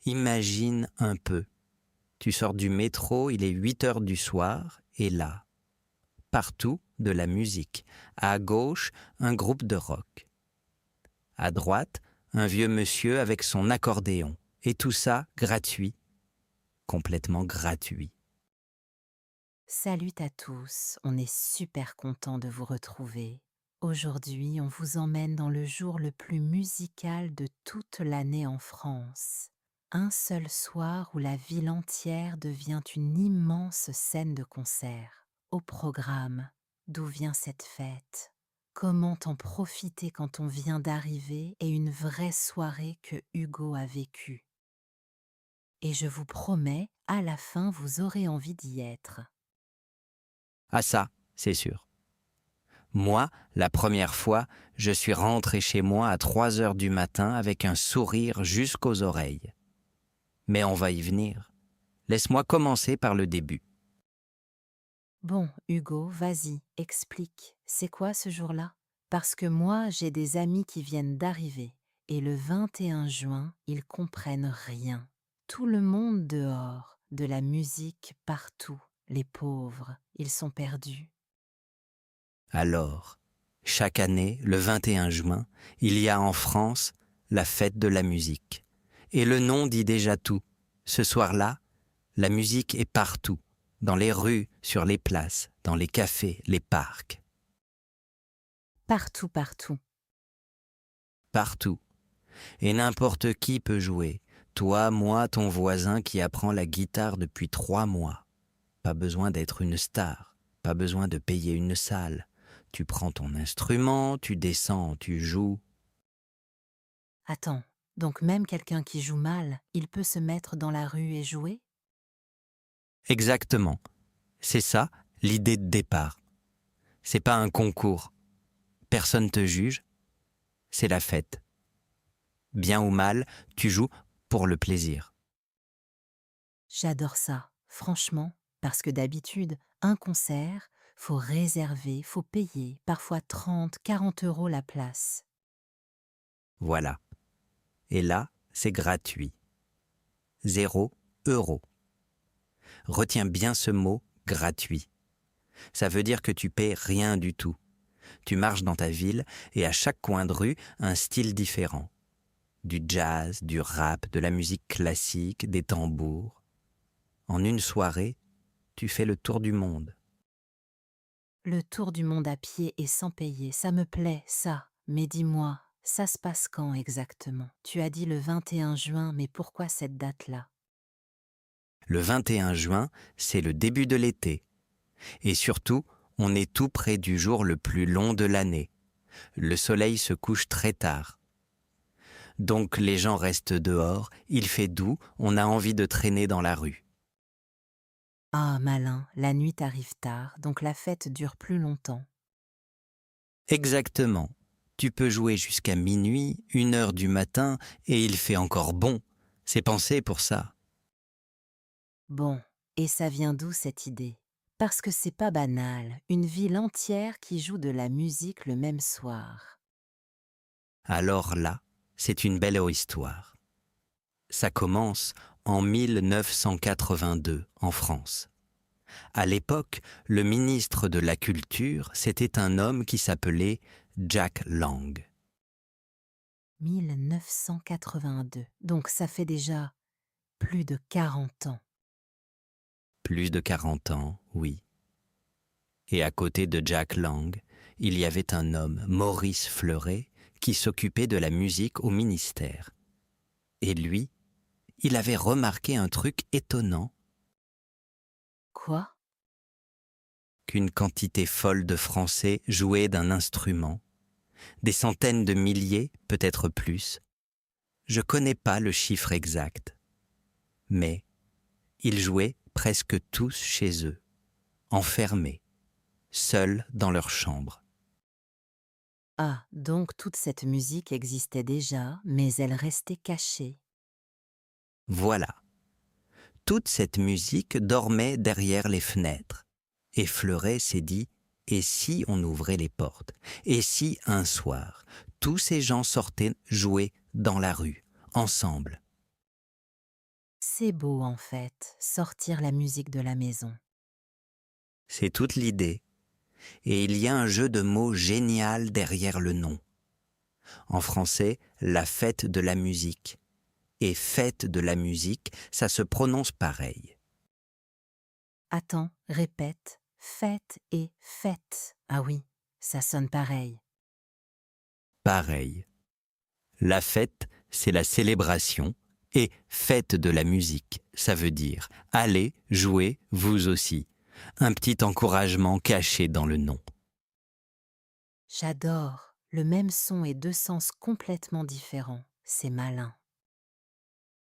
Imagine un peu. Tu sors du métro, il est 8 heures du soir, et là, partout, de la musique. À gauche, un groupe de rock. À droite, un vieux monsieur avec son accordéon. Et tout ça gratuit, complètement gratuit. Salut à tous, on est super content de vous retrouver. Aujourd'hui, on vous emmène dans le jour le plus musical de toute l'année en France. Un seul soir où la ville entière devient une immense scène de concert. Au programme, d'où vient cette fête? Comment en profiter quand on vient d'arriver et une vraie soirée que Hugo a vécue? Et je vous promets, à la fin, vous aurez envie d'y être. Ah ça, c'est sûr. Moi, la première fois, je suis rentré chez moi à 3 heures du matin avec un sourire jusqu'aux oreilles. Mais on va y venir. Laisse-moi commencer par le début. Bon, Hugo, vas-y, explique. C'est quoi ce jour-là? Parce que moi, j'ai des amis qui viennent d'arriver, et le 21 juin, ils comprennent rien. Tout le monde dehors, de la musique partout. Les pauvres, ils sont perdus. Alors, chaque année, le 21 juin, il y a en France la fête de la musique. Et le nom dit déjà tout. Ce soir-là, la musique est partout, dans les rues, sur les places, dans les cafés, les parcs, Partout, partout. partout. Et n'importe qui peut jouer. Toi, moi, ton voisin qui apprend la guitare depuis 3 mois. Pas besoin d'être une star, pas besoin de payer une salle. Tu prends ton instrument, tu descends, tu joues. Attends, donc même quelqu'un qui joue mal, il peut se mettre dans la rue et jouer? Exactement. C'est ça, l'idée de départ. C'est pas un concours. Personne te juge. C'est la fête. Bien ou mal, tu joues pour le plaisir. J'adore ça, franchement, parce que d'habitude, un concert, faut réserver, faut payer, parfois 30, 40 euros la place. Voilà. Et là, c'est gratuit. 0 € Retiens bien ce mot gratuit. Ça veut dire que tu paies rien du tout. Tu marches dans ta ville et à chaque coin de rue, un style différent. Du jazz, du rap, de la musique classique, des tambours. En une soirée, tu fais le tour du monde. Le tour du monde à pied et sans payer, ça me plaît, ça. Mais dis-moi, ça se passe quand exactement? Tu as dit le 21 juin, mais pourquoi cette date-là? Le 21 juin, c'est le début de l'été. Et surtout, on est tout près du jour le plus long de l'année. Le soleil se couche très tard. Donc les gens restent dehors, il fait doux, on a envie de traîner dans la rue. Ah, malin, la nuit arrive tard, donc la fête dure plus longtemps. Exactement. Tu peux jouer jusqu'à minuit, 1 heure du matin, et il fait encore bon. C'est pensé pour ça. Bon, et ça vient d'où cette idée? Parce que c'est pas banal, une ville entière qui joue de la musique le même soir. Alors là, c'est une belle histoire. Ça commence en 1982 en France. À l'époque, le ministre de la Culture, c'était un homme qui s'appelait Jack Lang. 1982, donc ça fait déjà plus de 40 ans. Plus de 40 ans, oui. Et à côté de Jack Lang, il y avait un homme, Maurice Fleuret, qui s'occupait de la musique au ministère. Et lui, il avait remarqué un truc étonnant, Quoi? qu'une quantité folle de Français jouaient d'un instrument, des centaines de milliers, peut-être plus. Je connais pas le chiffre exact, mais ils jouaient presque tous chez eux, enfermés, seuls dans leur chambre. Ah, donc toute cette musique existait déjà, mais elle restait cachée. Voilà. Toute cette musique dormait derrière les fenêtres. Et Fleuret s'est dit, et si on ouvrait les portes? Et si un soir, tous ces gens sortaient jouer dans la rue, ensemble? C'est beau en fait, sortir la musique de la maison. C'est toute l'idée. Et il y a un jeu de mots génial derrière le nom. En français, la fête de la musique. Et fête de la musique, ça se prononce pareil. Attends, répète. Fête et fête. Ah oui, ça sonne pareil. Pareil. La fête, c'est la célébration. Et fête de la musique, ça veut dire allez, jouez, vous aussi. Un petit encouragement caché dans le nom. J'adore. Le même son et deux sens complètement différents. C'est malin.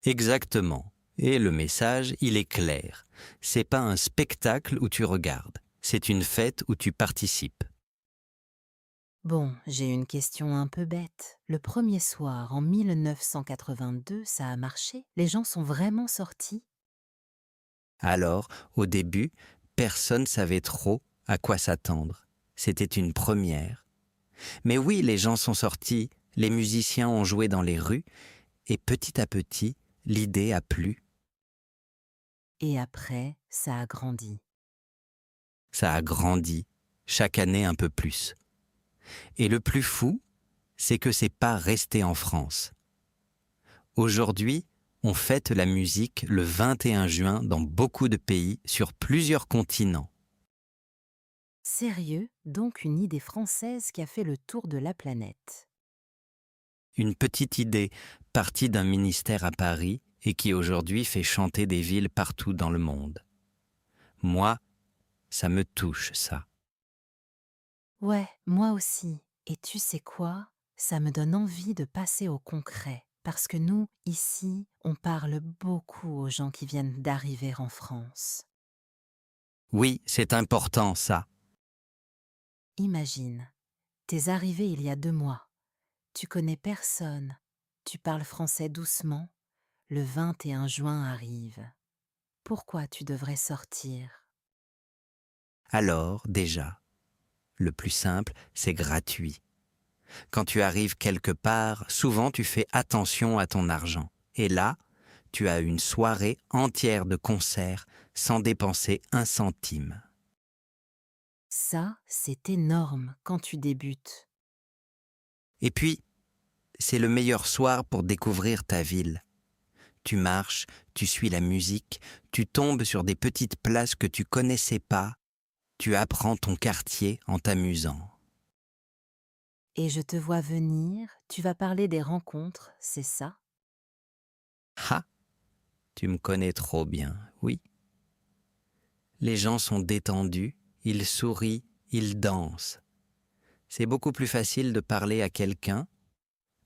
Exactement. Et le message, il est clair. C'est pas un spectacle où tu regardes. C'est une fête où tu participes. Bon, j'ai une question un peu bête. Le premier soir, en 1982, ça a marché? Les gens sont vraiment sortis? Alors, au début, personne savait trop à quoi s'attendre. C'était une première. Mais oui, les gens sont sortis, les musiciens ont joué dans les rues, et petit à petit, l'idée a plu. Et après, ça a grandi. Ça a grandi, chaque année un peu plus. Et le plus fou, c'est que c'est pas resté en France. Aujourd'hui, on fête la musique le 21 juin dans beaucoup de pays sur plusieurs continents. Sérieux, donc une idée française qui a fait le tour de la planète. Une petite idée partie d'un ministère à Paris et qui aujourd'hui fait chanter des villes partout dans le monde. Moi, ça me touche, ça. Ouais, moi aussi. Et tu sais quoi? Ça me donne envie de passer au concret. Parce que nous, ici, on parle beaucoup aux gens qui viennent d'arriver en France. Oui, c'est important, ça. Imagine, t'es arrivé il y a 2 mois. Tu connais personne. Tu parles français doucement. Le 21 juin arrive. Pourquoi tu devrais sortir? Alors, déjà, le plus simple, c'est gratuit. Quand tu arrives quelque part, souvent tu fais attention à ton argent. Et là, tu as une soirée entière de concerts sans dépenser un centime. Ça, c'est énorme quand tu débutes. Et puis, c'est le meilleur soir pour découvrir ta ville. Tu marches, tu suis la musique, tu tombes sur des petites places que tu connaissais pas, tu apprends ton quartier en t'amusant. Et je te vois venir, tu vas parler des rencontres, c'est ça? Ha, tu me connais trop bien, oui. Les gens sont détendus, ils sourient, ils dansent. C'est beaucoup plus facile de parler à quelqu'un,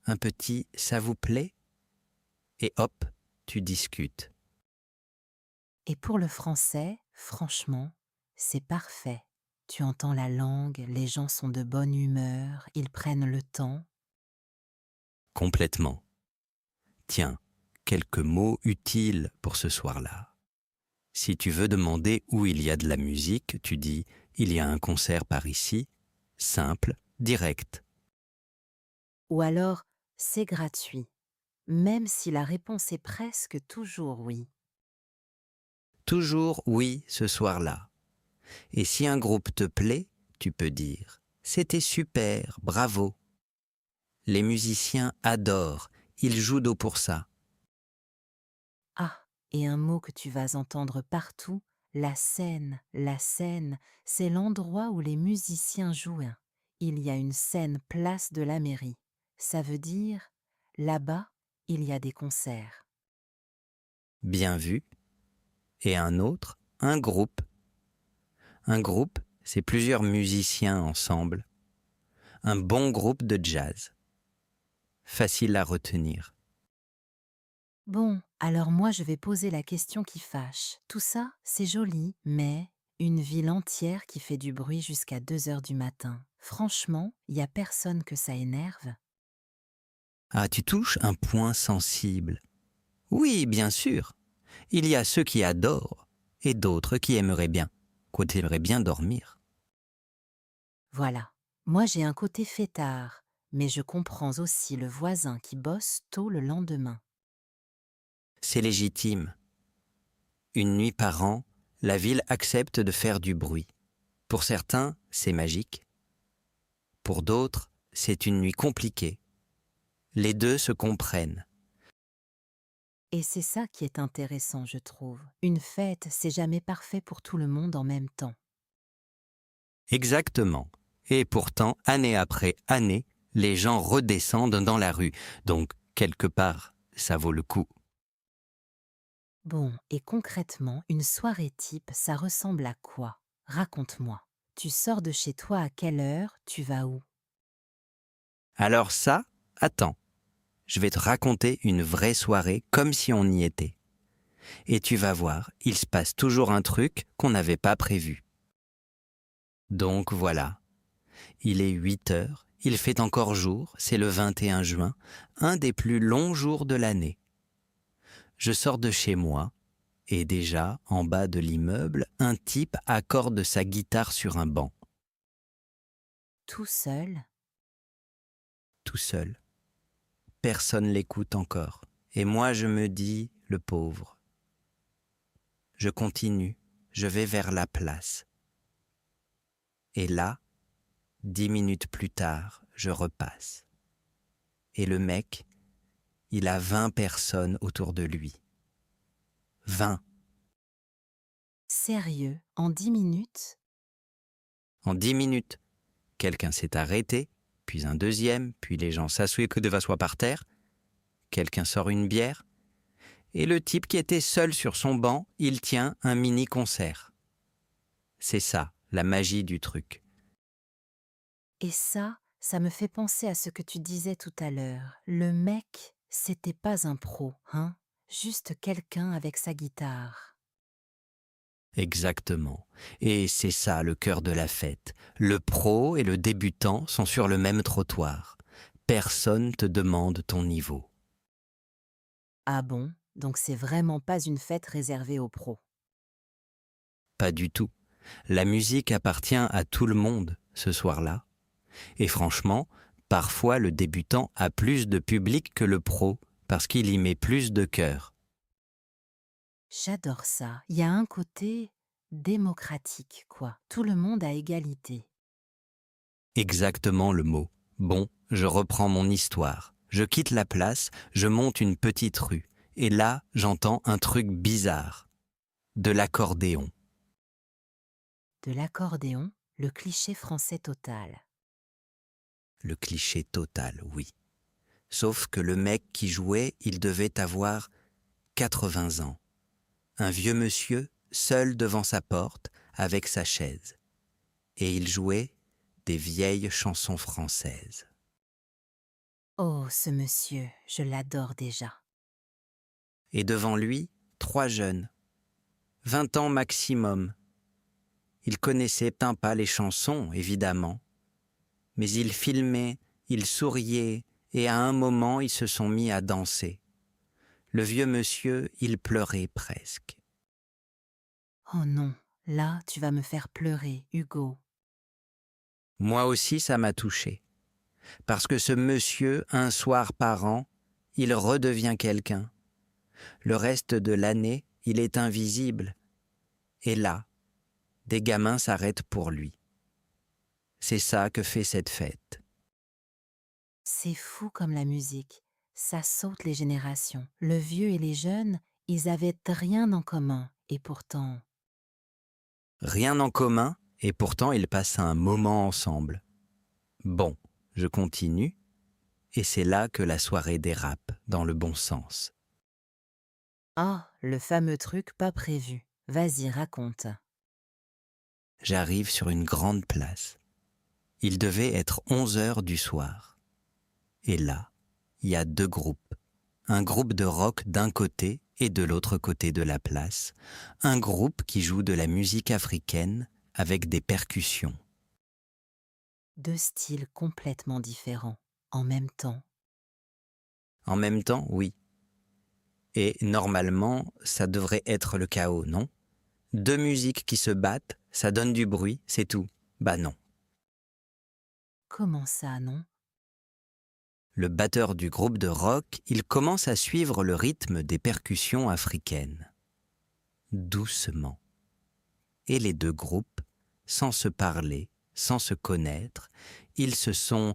un petit «ça vous plaît?» et hop, tu discutes. Et pour le français, franchement, c'est parfait. Tu entends la langue, les gens sont de bonne humeur, ils prennent le temps. Complètement. Tiens, quelques mots utiles pour ce soir-là. Si tu veux demander où il y a de la musique, tu dis «il y a un concert par ici», simple, direct. Ou alors, c'est gratuit, même si la réponse est presque toujours oui. Toujours oui ce soir-là. Et si un groupe te plaît, tu peux dire «c'était super, bravo». Les musiciens adorent, ils jouent d'eau pour ça. Ah, et un mot que tu vas entendre partout, la scène, c'est l'endroit où les musiciens jouent. Il y a une scène place de la mairie. Ça veut dire, là-bas, il y a des concerts. Bien vu. Et un autre, un groupe. Un groupe, c'est plusieurs musiciens ensemble. Un bon groupe de jazz. Facile à retenir. Bon, alors moi je vais poser la question qui fâche. Tout ça, c'est joli, mais une ville entière qui fait du bruit jusqu'à 2 heures du matin. Franchement, il y a personne que ça énerve. Ah, tu touches un point sensible. Oui, bien sûr. Il y a ceux qui adorent et d'autres qui aimeraient bien, qui aimeraient bien dormir. Voilà. Moi j'ai un côté fêtard, mais je comprends aussi le voisin qui bosse tôt le lendemain. C'est légitime. Une nuit par an, la ville accepte de faire du bruit. Pour certains, c'est magique. Pour d'autres, c'est une nuit compliquée. Les deux se comprennent. Et c'est ça qui est intéressant, je trouve. Une fête, c'est jamais parfait pour tout le monde en même temps. Exactement. Et pourtant, année après année, les gens redescendent dans la rue. Donc, quelque part, ça vaut le coup. Bon, et concrètement, une soirée type, ça ressemble à quoi? Raconte-moi. Tu sors de chez toi à quelle heure? Tu vas où? Alors ça, attends. Je vais te raconter une vraie soirée comme si on y était. Et tu vas voir, il se passe toujours un truc qu'on n'avait pas prévu. Donc voilà, il est 8 heures, il fait encore jour, c'est le 21 juin, un des plus longs jours de l'année. Je sors de chez moi, et déjà, en bas de l'immeuble, un type accorde sa guitare sur un banc, Tout seul? tout seul. Personne l'écoute encore. Et moi je me dis, le pauvre. Je continue, je vais vers la place. Et là, 10 minutes plus tard, je repasse. Et le mec, il a 20 personnes autour de lui. 20. Sérieux? En 10 minutes? En 10 minutes, quelqu'un s'est arrêté, puis un deuxième, puis les gens s'assoient que de s'asseoir par terre. Quelqu'un sort une bière. Et le type qui était seul sur son banc, il tient un mini-concert. C'est ça, la magie du truc. Et ça me fait penser à ce que tu disais tout à l'heure. Le mec, c'était pas un pro, hein? Juste quelqu'un avec sa guitare. Exactement. Et c'est ça le cœur de la fête. Le pro et le débutant sont sur le même trottoir. Personne te demande ton niveau. Ah bon? Donc c'est vraiment pas une fête réservée aux pros. Pas du tout. La musique appartient à tout le monde ce soir-là. Et franchement, parfois le débutant a plus de public que le pro parce qu'il y met plus de cœur. J'adore ça. Il y a un côté démocratique, quoi. Tout le monde à égalité. Exactement le mot. Bon, je reprends mon histoire. Je quitte la place, je monte une petite rue. Et là, j'entends un truc bizarre. De l'accordéon. De l'accordéon, le cliché français total. Le cliché total, oui. Sauf que le mec qui jouait, il devait avoir 80 ans. Un vieux monsieur, seul devant sa porte, avec sa chaise. Et il jouait des vieilles chansons françaises. Oh, ce monsieur, je l'adore déjà. Et devant lui, 3 jeunes, 20 ans maximum. Ils connaissaient pas les chansons, évidemment, mais ils filmaient, ils souriaient, et à un moment ils se sont mis à danser. Le vieux monsieur, il pleurait presque. Oh non, là, tu vas me faire pleurer, Hugo. Moi aussi, ça m'a touché. Parce que ce monsieur, un soir par an, il redevient quelqu'un. Le reste de l'année, il est invisible. Et là, des gamins s'arrêtent pour lui. C'est ça que fait cette fête. C'est fou comme la musique. Ça saute les générations. Le vieux et les jeunes, ils avaient rien en commun. Et pourtant, Rien en commun, et pourtant ils passent un moment ensemble. Bon, je continue, et c'est là que la soirée dérape, dans le bon sens. ah, le fameux truc pas prévu. Vas-y, raconte. J'arrive sur une grande place. Il devait être 11 heures du soir. Et là, il y a 2 groupes. Un groupe de rock d'un côté et de l'autre côté de la place. Un groupe qui joue de la musique africaine avec des percussions. Deux styles complètement différents, en même temps. En même temps, oui. Et normalement, ça devrait être le chaos, non? 2 musiques qui se battent, ça donne du bruit, c'est tout. Bah non. Comment ça, non? Le batteur du groupe de rock, il commence à suivre le rythme des percussions africaines. doucement. Et les deux groupes, sans se parler, sans se connaître, ils se sont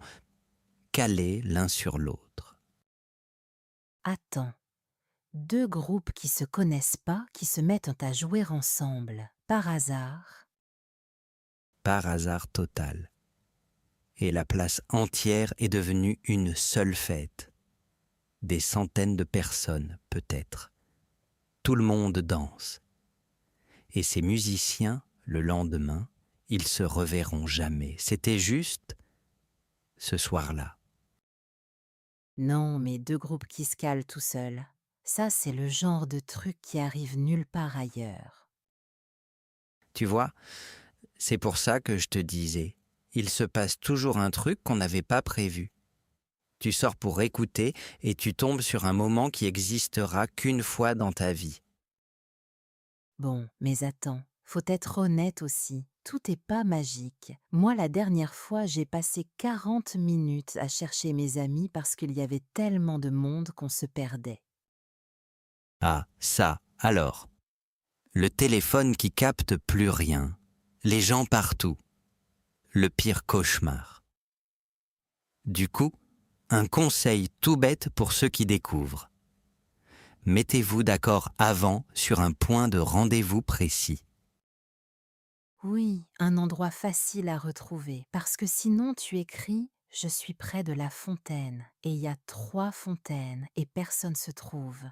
calés l'un sur l'autre. Attends, deux groupes qui se connaissent pas, qui se mettent à jouer ensemble, par hasard. Par hasard total. Et la place entière est devenue une seule fête. Des centaines de personnes, peut-être. Tout le monde danse. Et ces musiciens, le lendemain, ils se reverront jamais. C'était juste ce soir-là. Non, mais deux groupes qui se calent tout seuls. Ça, c'est le genre de truc qui arrive nulle part ailleurs. Tu vois, c'est pour ça que je te disais, il se passe toujours un truc qu'on n'avait pas prévu. Tu sors pour écouter et tu tombes sur un moment qui existera qu'une fois dans ta vie. Bon, mais attends, faut être honnête aussi. Tout n'est pas magique. Moi, la dernière fois, j'ai passé 40 minutes à chercher mes amis parce qu'il y avait tellement de monde qu'on se perdait. Ah, ça, alors. Le téléphone qui capte plus rien. Les gens partout. Le pire cauchemar. Du coup, un conseil tout bête pour ceux qui découvrent. Mettez-vous d'accord avant sur un point de rendez-vous précis. Oui, un endroit facile à retrouver, parce que sinon tu écris « Je suis près de la fontaine » et il y a 3 fontaines et personne se trouve.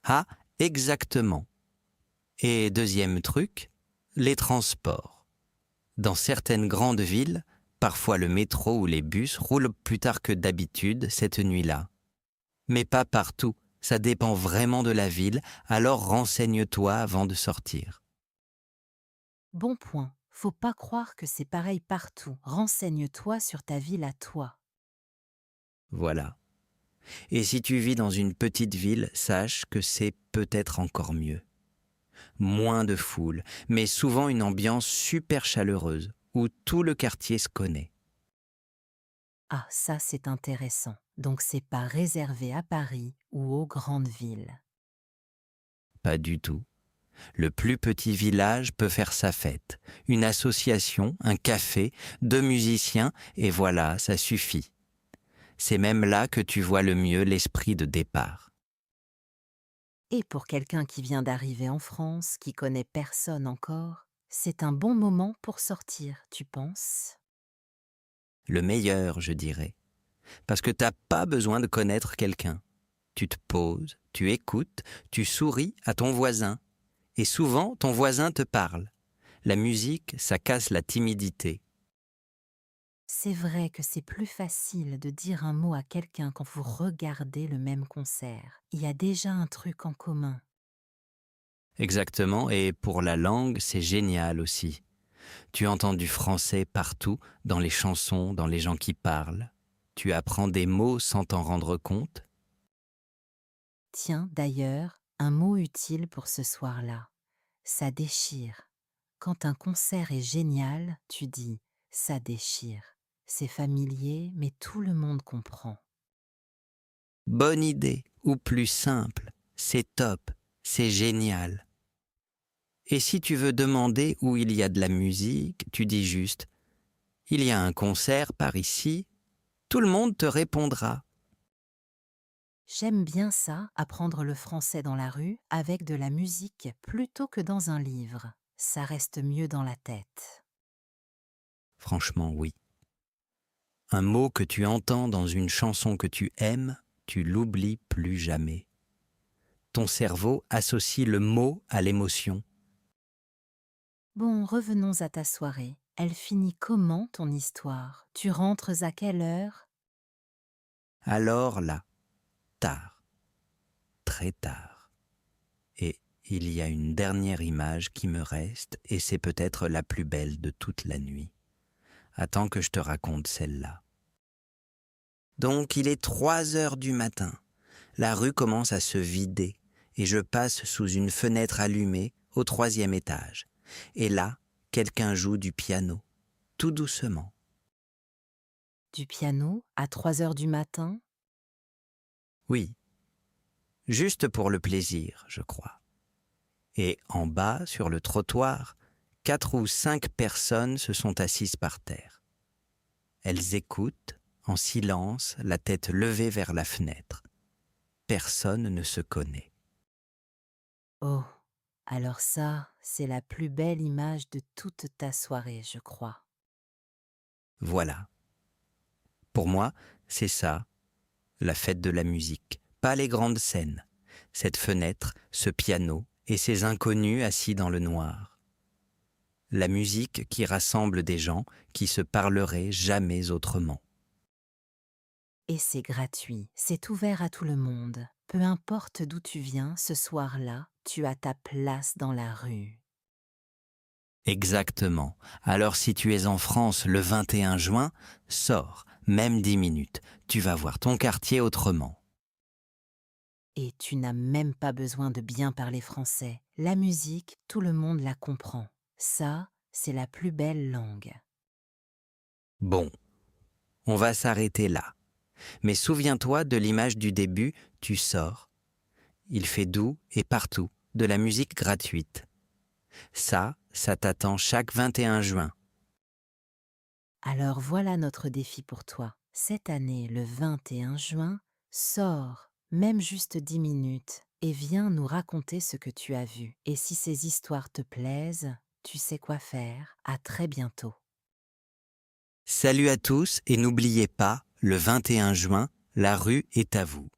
Ah, exactement. Et deuxième truc, les transports. Dans certaines grandes villes, parfois le métro ou les bus roulent plus tard que d'habitude cette nuit-là. Mais pas partout, ça dépend vraiment de la ville, alors renseigne-toi avant de sortir. Bon point, faut pas croire que c'est pareil partout. Renseigne-toi sur ta ville à toi. Voilà. Et si tu vis dans une petite ville, sache que c'est peut-être encore mieux. Moins de foule, mais souvent une ambiance super chaleureuse, où tout le quartier se connaît. Ah, ça c'est intéressant. Donc c'est pas réservé à Paris ou aux grandes villes. Pas du tout. Le plus petit village peut faire sa fête. Une association, un café, 2 musiciens, et voilà, ça suffit. C'est même là que tu vois le mieux l'esprit de départ. Et pour quelqu'un qui vient d'arriver en France, qui connaît personne encore, c'est un bon moment pour sortir, tu penses? Le meilleur, je dirais. Parce que t'as pas besoin de connaître quelqu'un. Tu te poses, tu écoutes, tu souris à ton voisin. Et souvent, ton voisin te parle. La musique, ça casse la timidité. C'est vrai que c'est plus facile de dire un mot à quelqu'un quand vous regardez le même concert. Il y a déjà un truc en commun. Exactement, et pour la langue, c'est génial aussi. Tu entends du français partout, dans les chansons, dans les gens qui parlent. Tu apprends des mots sans t'en rendre compte. Tiens, d'ailleurs, un mot utile pour ce soir-là. Ça déchire. Quand un concert est génial, tu dis ça déchire. C'est familier, mais tout le monde comprend. Bonne idée, ou plus simple, c'est top, c'est génial. Et si tu veux demander où il y a de la musique, tu dis juste « Il y a un concert par ici », tout le monde te répondra. J'aime bien ça, apprendre le français dans la rue avec de la musique plutôt que dans un livre. Ça reste mieux dans la tête. Franchement, oui. Un mot que tu entends dans une chanson que tu aimes, tu l'oublies plus jamais. Ton cerveau associe le mot à l'émotion. Bon, revenons à ta soirée. Elle finit comment ton histoire? Tu rentres à quelle heure? Alors là, tard, très tard. Et il y a une dernière image qui me reste et c'est peut-être la plus belle de toute la nuit. Attends que je te raconte celle-là. Donc il est 3 heures du matin. La rue commence à se vider et je passe sous une fenêtre allumée au 3e étage. Et là, quelqu'un joue du piano, tout doucement. Du piano à 3 heures du matin? Oui, juste pour le plaisir, je crois. Et en bas, sur le trottoir, 4 ou 5 personnes se sont assises par terre. Elles écoutent, en silence, la tête levée vers la fenêtre. Personne ne se connaît. Oh, alors ça, c'est la plus belle image de toute ta soirée, je crois. Voilà. Pour moi, c'est ça, la fête de la musique. Pas les grandes scènes. Cette fenêtre, ce piano et ces inconnus assis dans le noir. La musique qui rassemble des gens qui se parleraient jamais autrement. Et c'est gratuit, c'est ouvert à tout le monde. Peu importe d'où tu viens, ce soir-là, tu as ta place dans la rue. Exactement. Alors si tu es en France le 21 juin, sors, même 10 minutes. Tu vas voir ton quartier autrement. Et tu n'as même pas besoin de bien parler français. La musique, tout le monde la comprend. Ça, c'est la plus belle langue. Bon, on va s'arrêter là. Mais souviens-toi de l'image du début, tu sors. Il fait doux et partout, de la musique gratuite. Ça t'attend chaque 21 juin. Alors voilà notre défi pour toi. Cette année, le 21 juin, sors, même juste 10 minutes, et viens nous raconter ce que tu as vu. Et si ces histoires te plaisent, tu sais quoi faire. À très bientôt. Salut à tous et n'oubliez pas, le 21 juin, la rue est à vous.